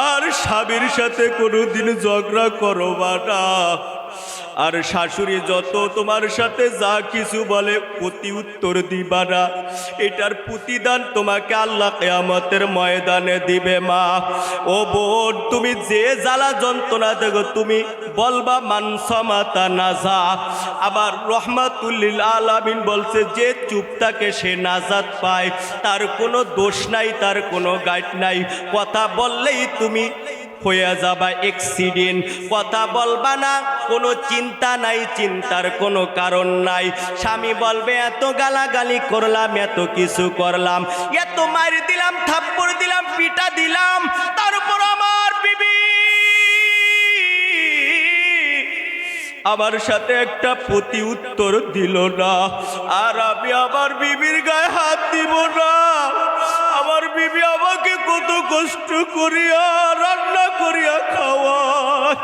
আর স্বামীর সাথে কোনোদিন ঝগড়া করবা না, আর শাশুড়ি যত তোমার সাথে যা কিছু বলে প্রতি উত্তর দিবা না, এটার প্রতিদান তোমাকে আল্লাহ কিয়ামতের ময়দানে দিবে। মা ও বোন, তুমি যে জ্বালা যন্ত্রণা দেখো, তুমি বলবা মান সামাতা নাজা। আবার রহমাতুল লিল আলামিন বলছে, যে চুপ থাকে সে নাজাত পায়, তার কোনো দোষ নাই, তার কোনো গাইড নাই। কথা বললেই তুমি হয়ে যাবা অ্যাক্সিডেন্ট, কথা বলবা না, কোনো চিন্তা নাই, চিন্তার কোনো কারণ নাই। স্বামী বলবে এত গালাগালি করলাম, এত কিছু করলাম, এত মার দিলাম, থাপ্পড় দিলাম, পিটা দিলাম, তারপর আমার বিবি আমার সাথে একটা প্রতি উত্তর দিল না, আর আমি আমার বিবির গায়ে হাত দিব না। আমার বিবি আমাকে কত কষ্ট করিয়া রান্না করিয়া খাওয়ায়,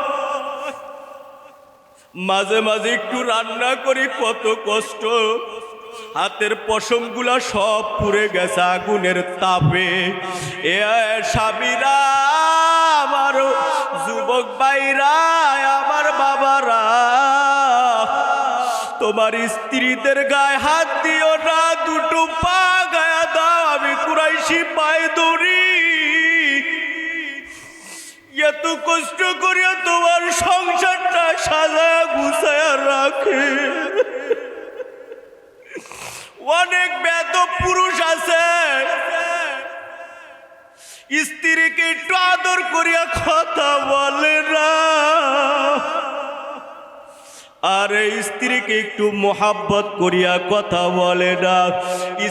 মাঝে মাঝে একটু রান্না করি, কত কষ্ট, হাতের পশমগুলা সব পুড়ে গেছে আগুনের তাপে। এ স্বামীরা, আমার যুবক ভাইরা, আমার বাবারা, তোমার স্ত্রীদের গায়ে হাত দিও না, দুটো পা গায়ে দাও, আমি কুরাইশি পায়ে দৌড়ি, এত কষ্ট করিয়া তোমার সংসারটা সাজায়া গুছায়া রাখে। অনেক বেদব পুরুষ আছে, স্ত্রীকে একটু আদর করিয়া কথা বলে না, আর স্ত্রীকে একটু মোহাব্বত করিয়া কথা বলে না।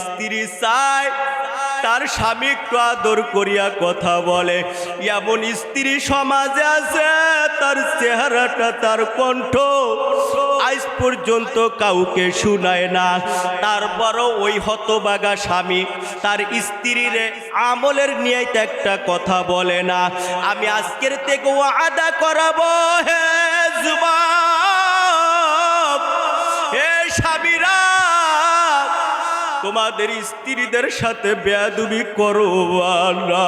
স্ত্রী চায় তার স্বামী একটু আদর করিয়া কথা বলে, এমন স্ত্রী সমাজে আছে, তার চেহারাটা, তার কণ্ঠ আজ পর্যন্ত কাউকে শুনায় না। তারপরও ওই হতবাগা স্বামী তার স্ত্রীর আমলের নিয়ে একটা কথা বলে না। আমি আজকের থেকে ওয়াদা করাবো, হে যুবক, হে স্বামীরা, তোমাদের স্ত্রীদের সাথে বেয়াদবি করো না,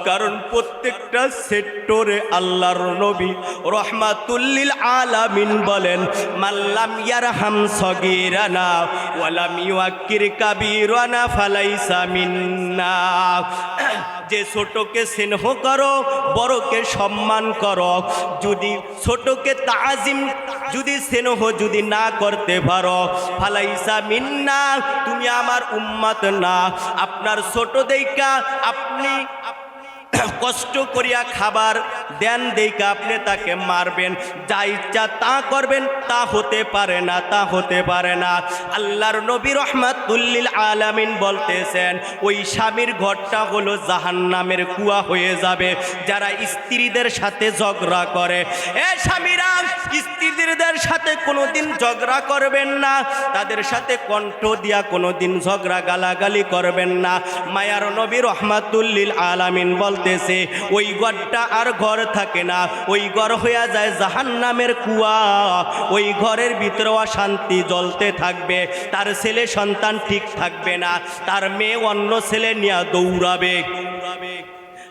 কারণ প্রত্যেকটা সেক্টরে আল্লাহর নবী রহমাতুল্লিল আলামিন বলেন, মাল্লাম ইয়ারহাম সগীরানা ওয়ালাম ইউআক্কির কাবীরানা ফালাইসা মিন্না। যে ছোটকে স্নেহ করো, বড়কে সম্মান করো, যদি ছোটকে তাজিম যদি স্নেহ যদি না করতে পারো, ফালাইসা মিন্না, তুমি আমার উম্মত না। আপনার ছোট দেইকা আপনি কষ্ট করিয়া খাবার দেন দেইকা আপনি তাকে মারবেন, যা ইচ্ছা তা করবেন, তা হতে পারে না, তা হতে পারে না। আল্লাহর নবী রহমাতুল্লিল আলামিন বলতেছেন, ওই স্বামীর ঘরটা হলো জাহান্নামের কুয়া হয়ে যাবে যারা স্ত্রীদের সাথে ঝগড়া করে। এ স্বামীরা, স্ত্রীদের সাথে কোনোদিন ঝগড়া করবেন না, তাদের সাথে কণ্ঠ দিয়া কোনোদিন ঝগড়া গালাগালি করবেন না। মায়ার নবী রহমাতুল্লিল আলামিন বলতেছে, ওই ঘরটা আর ঘর থাকে না, ওই ঘর হয়ে যায় জাহান্নামের কুয়া। ওই ঘরের ভিতরে অশান্তি জ্বলতে থাকবে, তার ছেলে সন্তান ঠিক থাকবে না, তার মেয়ে অন্য ছেলে নিয়ে দৌড়াবে,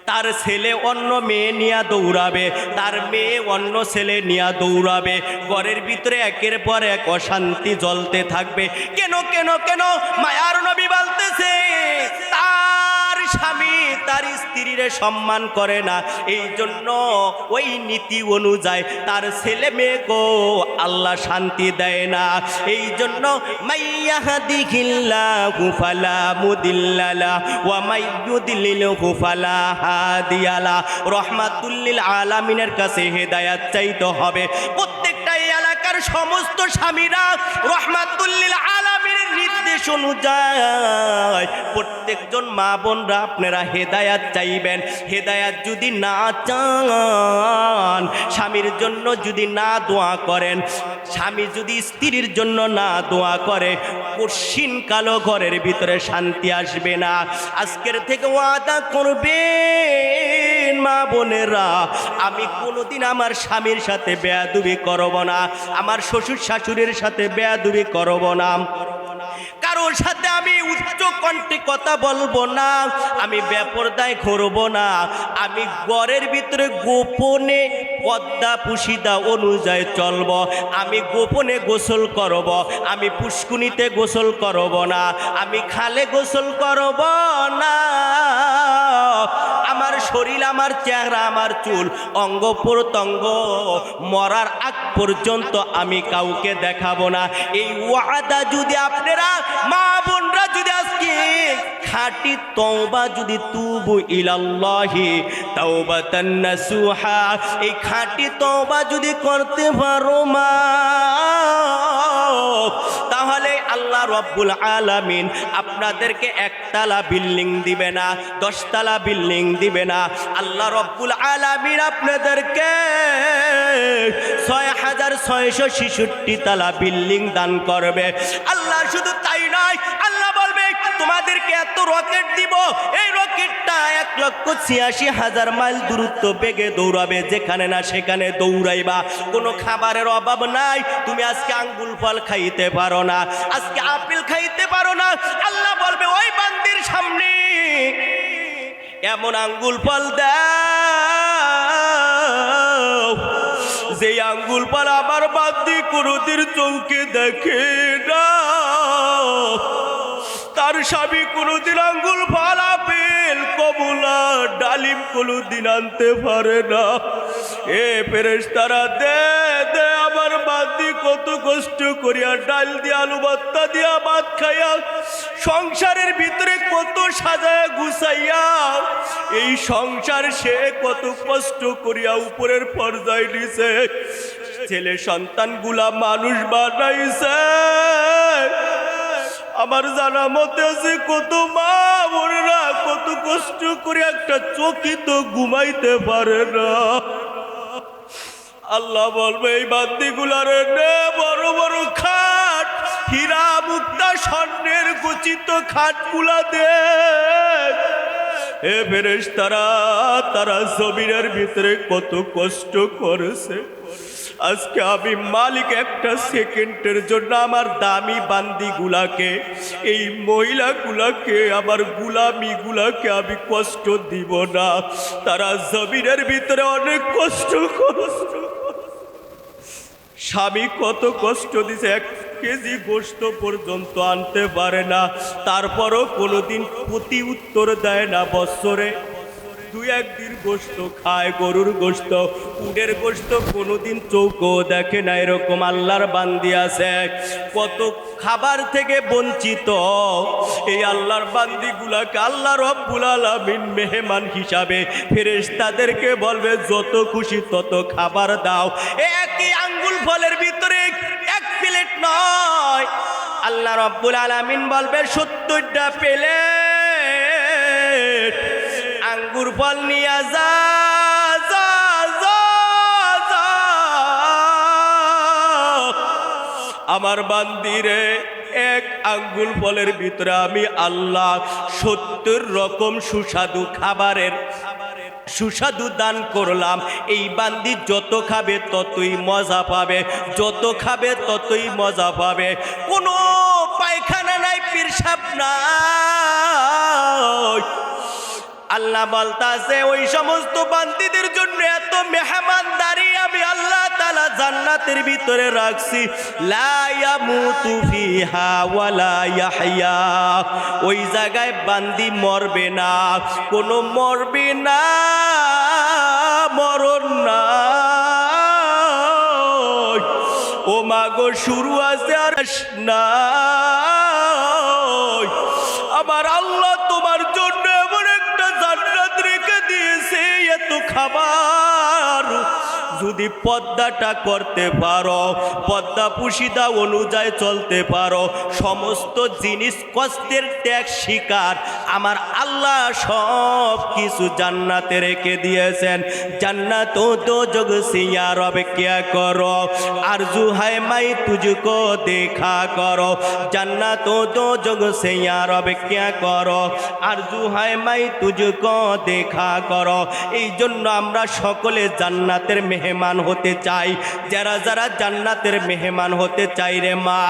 তার ছেলে অন্য মেয়ে নিয়ে দৌড়াবে, তার মেয়ে অন্য ছেলে নিয়ে দৌড়াবে। ঘরের ভিতরে একের পর এক অশান্তি জ্বলতে থাকবে। কেন কেন কেন? মায়ার নবী বলতেছে, তার স্বামী তার স্ত্রীর সম্মান করে না, এই জন্য ওই নীতি অনুযায়ী তার ছেলে মেয়েকে আল্লাহ শান্তি দেয় না। এই জন্য মাইয়াহদিহিল্লাহু ফালা মুদিল্লা লাহু ওয়া মাইয়ুদলিলহু ফালা হাদিয়া লাহু। রহমাতুল্লিল আলামিনের কাছে হেদায়েত চাইতে হবে। প্রত্যেকটা এলাকার সমস্ত স্বামীরা রহমাতুল্লিল আলামিনের নির্দেশ অনুযায়ী প্রত্যেকজন মা বোনরা আপনারা হেদায়াত চাইবেন। হেদায়াত যদি না চান, স্বামীর জন্য যদি না দোয়া করেন, স্বামী যদি স্ত্রীর জন্য না দোয়া করে, কঠিন কালো ঘরের ভিতরে শান্তি আসবে না। আজকের থেকে ওয়াদা করবেন মা বোনেরা, আমি কোনোদিন আমার স্বামীর সাথে বেয়াদবি করব না, আমার শ্বশুর শাশুড়ির সাথে বেয়াদবি করব না, কারোর সাথে আমি উচ্চ কণ্ঠে কথা বলবো না, আমি বেপরদায় করব না, আমি ঘরের ভিতরে গোপনে পদ্মা পুশিদা অনুযায়ী চলব, আমি গোপনে গোসল করব, আমি পুষ্কুনিতে গোসল করব না, আমি খালে গোসল করব না, আমার শরীর, আমার চেহারা, আমার চুল, অঙ্গ প্রত্যঙ্গ মরার আগ পর্যন্ত আমি কাউকে দেখাবো না। এই ওয়াদা যদি আপনারা মা বোনরা যদি আজকে খাঁটি তওবা যদি তুবু ইলাল্লাহি তাওবাতান নাসুহা, এই খাঁটি তওবা যদি করতে পারো মা, তাহলে আল্লাহ রব্বুল আলামিন আপনাদেরকে একতলা বিল্ডিং দিবে না, 10 তলা বিল্ডিং দিবে না, আল্লাহ রব্বুল আলামিন আপনাদেরকে 6666 তলা বিল্ডিং দান করবে। আল্লাহ শুধু তাই নয়, আল্লাহ বলবে তোমাদেরকে এত রকেট দিব, এই রকেটটা 1,86,000 মাইল দূরত্ব বেগে দৌড়াবে, যেখানে না সেখানে দৌড়াইবা, কোনো খাবারের অভাব নাই। তুমি আজকে আঙ্গুল ফল খাইতে পারো না, আজকে আপেল খাইতে পারো না, আল্লাহ বলবে ওই বান্দির সামনে এমন আঙ্গুল ফল দাও যে আঙ্গুল ফল আমার বান্দি কোনোদিন চৌকে দেখে না, তার স্বামী কোনোদিন আঙ্গুল ফল, আপেল, কমলা, ডালিম কোনোদিন আনতে পারে না। এ ফেরেশতারা, দে দে আমার বান্দি কত কষ্ট করিয়া ডাল দিয়া আলু ভর্তা দিয়া ভাত খাইয়া সংসারের ভিতরে কত সাজায় গুছাইয়া এই সংসার সে কত কষ্ট করিয়া উপরের পর্যায়ে নিছে, ছেলে সন্তানগুলা মানুষ বানাইছে। আমার জানা মতে আছে কত মা বোনেরা কত কষ্ট করে একটা চোখই তো ঘুমাইতে পারে না। আল্লাহ বলবে এই বান্দিগুলারে নে বড় বড় খাট, হীরা মুক্তা স্বর্ণের গচিত খাটগুলা দে। এ ফেরেশতারা, তারা জমিনের ভিতরে কত কষ্ট করেছে, আজকে আমি মালিক একটা সেকেন্ডের জন্য আমার দামি বান্দিগুলাকে, এই মহিলাগুলাকে, আমার গুলামিগুলাকে আমি কষ্ট দিব না। তারা জমিনের ভিতরে অনেক কষ্ট স্বামী কত কষ্ট দিছে, 1 কেজি গোশত পর্যন্ত আনতে পারে না, তারপরও কোনোদিন প্রতি উত্তর দেয় না। বছরে 2-1 দিন গোশত খায়, গরুর গোশত, উটের গোশত, কোনোদিন চৌকো দেখে না। এরকম আল্লাহর বান্দি আছে কত খাবার থেকে বঞ্চিত। এই আল্লাহর বান্দিগুলাকে আল্লাহ রব্বুল আলামিন মেহমান হিসাবে ফেরেশতাদেরকে বলবে যত খুশি তত খাবার দাও। একই আঙ্গুল ফলের ভিতরে 1 প্লেট নয়, আল্লাহ রব্বুল আলামিন বলবে 70টা প্লেট আঙ্গুর ফল নিয়ে যা। আমার বান্দিরে 1 আঙ্গুল ফলের ভিতরে আমি আল্লাহ 70 রকম সুস্বাদু খাবারের সুস্বাদু দান করলাম। এই বান্দি যত খাবে ততই মজা পাবে, যত খাবে ততই মজা পাবে। কোনো পায়খানা নাই, পেশাব নাই। আল্লাহ বলতাছে ওই সমস্ত বান্দীদের জন্য এত মেহমানদারি আমি আল্লাহ তাআলা জান্নাতের ভিতরে রাখছি। লা ইয়ামুতু ফিহা ওয়ালা ইয়াহইয়া, ওই জায়গায় বান্দি মরবে না, কোনো মরবে না, মরণ না। ও মাগো শুরু আছে আর না। আমার আল্লাহ তোমার জন্য এমন একটা জান্নাত রেখে দিয়েছে, এত খাবার যদি পর্দাটা করতে পারো, পর্দা পুশিদা অনুযায়ী চলতে পারো, সমস্ত জিনিস কষ্টের ত্যাগ শিকার আমার আল্লাহ সব কিছু জান্নাতে রেখে দিয়েছেন। জান্নাত তো জগ সিয়া রব কিয়া করো, আরজু হায় মাই তুঝকো দেখা করো। জান্নাত তো জগ সিয়া রব কিয়া করো, আরজু হায় মাই তুঝকো দেখা করো। এই জন্য আমরা সকলে জান্নাতের মেহমান হতে চাই। যারা যারা জান্নাতের মেহমান হতে চাই রে মা,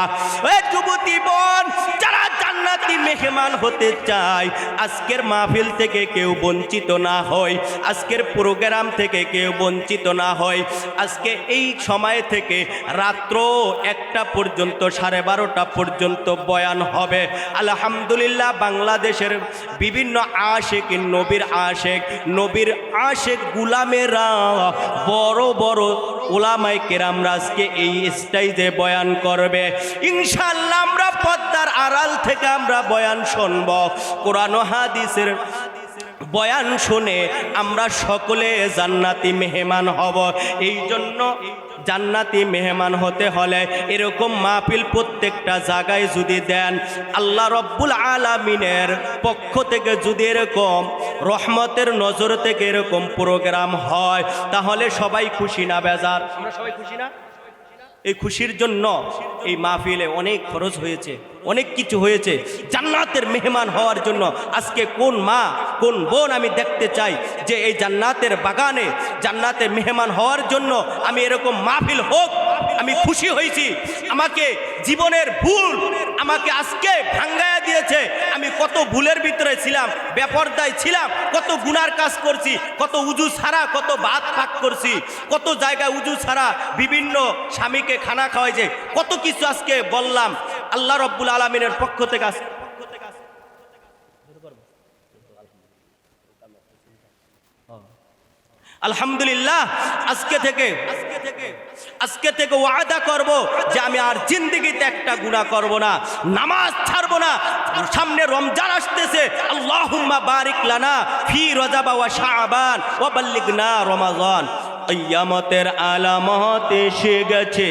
ওই যুবতী বোন, যারা জান্নাতি মেহমান হতে চায়, আজকের মাহফিল থেকে কেউ বঞ্চিত না হয়, আজকের প্রোগ্রাম থেকে কেউ বঞ্চিত না হয়। আজকে এই সময় থেকে রাত্র 1টা পর্যন্ত, 12:30 পর্যন্ত বয়ান হবে। আলহামদুলিল্লাহ, বাংলাদেশের বিভিন্ন আশেক, নবীর আশেক, নবীর আশেক গুলামেরা, বড় বড় উলামায়ে কেরামরা আজকে এই স্টেজে বয়ান করবে। ইনশাআল্লাহ আমরা পর্দার আড়াল থেকে আমরা বয়ান শুনব, কোরআন ও হাদিসের বয়ান শুনে আমরা সকলে জান্নাতি মেহমান হব। এই জন্য জান্নাতি মেহমান হতে হলে এরকম মাহফিল প্রত্যেকটা জায়গায় যদি দেন, আল্লাহ রব্বুল আলামিনের পক্ষ থেকে যদি এরকম রহমতের নজর থেকে এরকম প্রোগ্রাম হয়, তাহলে সবাই খুশি না বেজার? আমরা সবাই খুশি না? এই খুশির জন্য এই মাহফিলে অনেক খরচ হয়েছে, অনেক কিছু হয়েছে জান্নাতের মেহমান হওয়ার জন্য। আজকে কোন মা, কোন বোন আমি দেখতে চাই যে এই জান্নাতের বাগানে জান্নাতের মেহমান হওয়ার জন্য আমি এরকম মাহফিল হোক, আমি খুশি হয়েছি। আমাকে জীবনের ভুল আমাকে আজকে ভাঙ্গায়া দিয়েছে। আমি কত ভুলের ভিতরে ছিলাম, বেপরদায় ছিলাম, কত গুনার কাজ করছি, কত উজু ছাড়া কত ভাত পাক করছি, কত জায়গায় উজু ছাড়া বিভিন্ন স্বামীকে খানা খাওয়াইছে, কত কিছু আজকে বললাম। আল্লাহ রব্বুল আলামিনের পক্ষ থেকে আলহামদুলিল্লাহ, আজকে থেকে ওয়াদা করব যে আমি আর জিন্দেগিতে একটা গুনাহ করব না, নামাজ ছাড়ব না। সামনে রমজান আসতেছে, আল্লাহুম্মা বারিক লানা ফি রজব ওয়া শাবান ওয়া বাল্লিগনা রমাজান। কিয়ামতের আলামত এসে গেছে,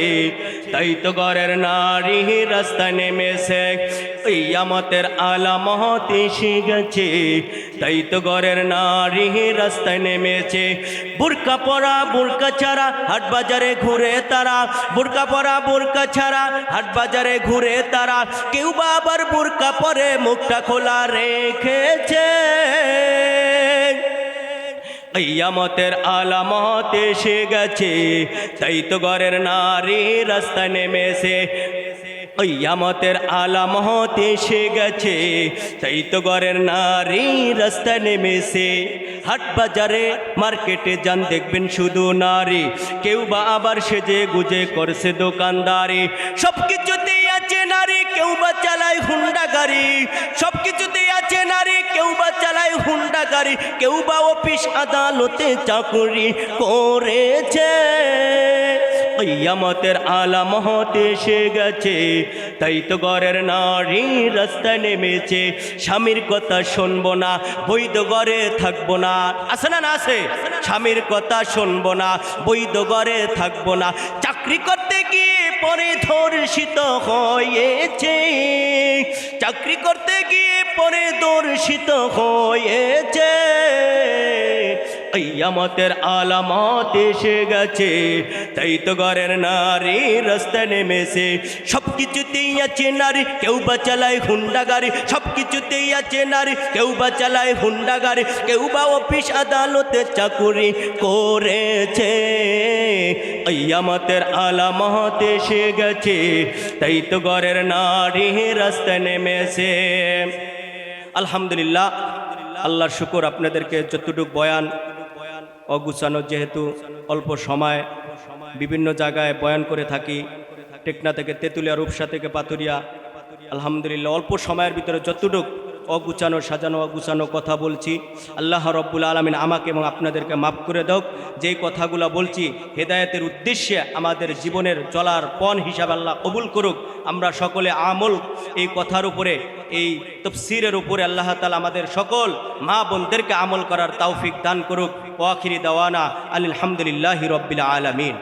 তাই তো ঘরের নারী রাস্তা নেমেছে। কিয়ামতের আলামত এসে গেছে, তাই তো ঘরের নারী রাস্তায় নেমেছে। বুরকা পরা বুরকা ছাড়া হাট বাজারে ঘুরে তারা, বুরকা পরা বুরকা ছাড়া হাট বাজারে ঘুরে তারা। কেউ বা আবার বুরকা পরে মুখটা খোলা রেখেছে। কিয়ামতের আলামত এসে গেছে, তাই তো ঘরের নারী রাস্তায় নেমেছে। কিয়ামতের আলামত এসে গেছে, তাই তো ঘরের নারী রাস্তায় নেমেছে। হাট বাজারে মার্কেটে যান, দেখবেন শুধু নারী, কেউ বা আবার সেজে গুজে করছে দোকানদারি। সব কিছুতেই আছে নারী, কেউ বা চালায় হুন্ডা গাড়ি। সব কিছুতেই আছে নারী, কেউ বা চালায় হুন্ডা গাড়ি, কেউ বা অফিস আদালতে চাকরি করেছে। কিয়ামতের আলামত এসে গেছে, তাই তো ঘরের নারী রাস্তায় নেমেছে। স্বামীর কথা শুনবো না, বৈধ ঘরে থাকবো না। আছে না? না আছে? স্বামীর কথা শুনবো না, বৈধ ঘরে থাকবো না। চাকরি করতে গিয়ে পরে ধর্ষিত হয়েছে, চাকরি করতে গিয়ে পরে ধর্ষিত হয়েছে। কিয়ামতের আলামত এসে গেছে, তাই তো ঘরের নারী রাস্তায় নেমেছে। সব কিছুতেই আছে নারী, কেউ বা চালায় হুন্ডা গাড়ি। সব কিছুতেই আছে নারী, কেউ বা চালায় হুন্ডা গাড়ি, কেউ বা অফিস আদালতে চাকুরি করেছে। কিয়ামতের আলামত এসে গেছে, তাই তো ঘরের নারী রাস্তায় নেমেছে। আলহামদুলিল্লাহ, আল্লাহর শুকর, আপনাদেরকে যতটুকু বয়ান অগুছানো, যেহেতু অল্প সময় বিভিন্ন জায়গায় বয়ান করে থাকি, টেকনা থেকে তেঁতুলিয়া, রূপসা থেকে পাতুরিয়া, আলহামদুলিল্লাহ অল্প সময়ের ভিতরে যতটুকু অগুছানো সাজানো অগুছানো কথা বলছি, আল্লাহ রব্বুল আলামিন আমাকে এবং আপনাদেরকে মাফ করে দাও। যেই কথাগুলো বলছি হেদায়েতের উদ্দেশ্যে আমাদের জীবনের চলার পণ হিসাবে আল্লাহ কবুল করুক। আমরা সকলে আমল এই কথার উপরে, এই তাফসীরের উপরে আল্লাহ তাআলা আমাদের সকল মা বোনদেরকে আমল করার তৌফিক দান করুক। ওয়া আখিরি দাওয়ানা আলহামদুলিল্লাহি রাব্বিল আলামিন।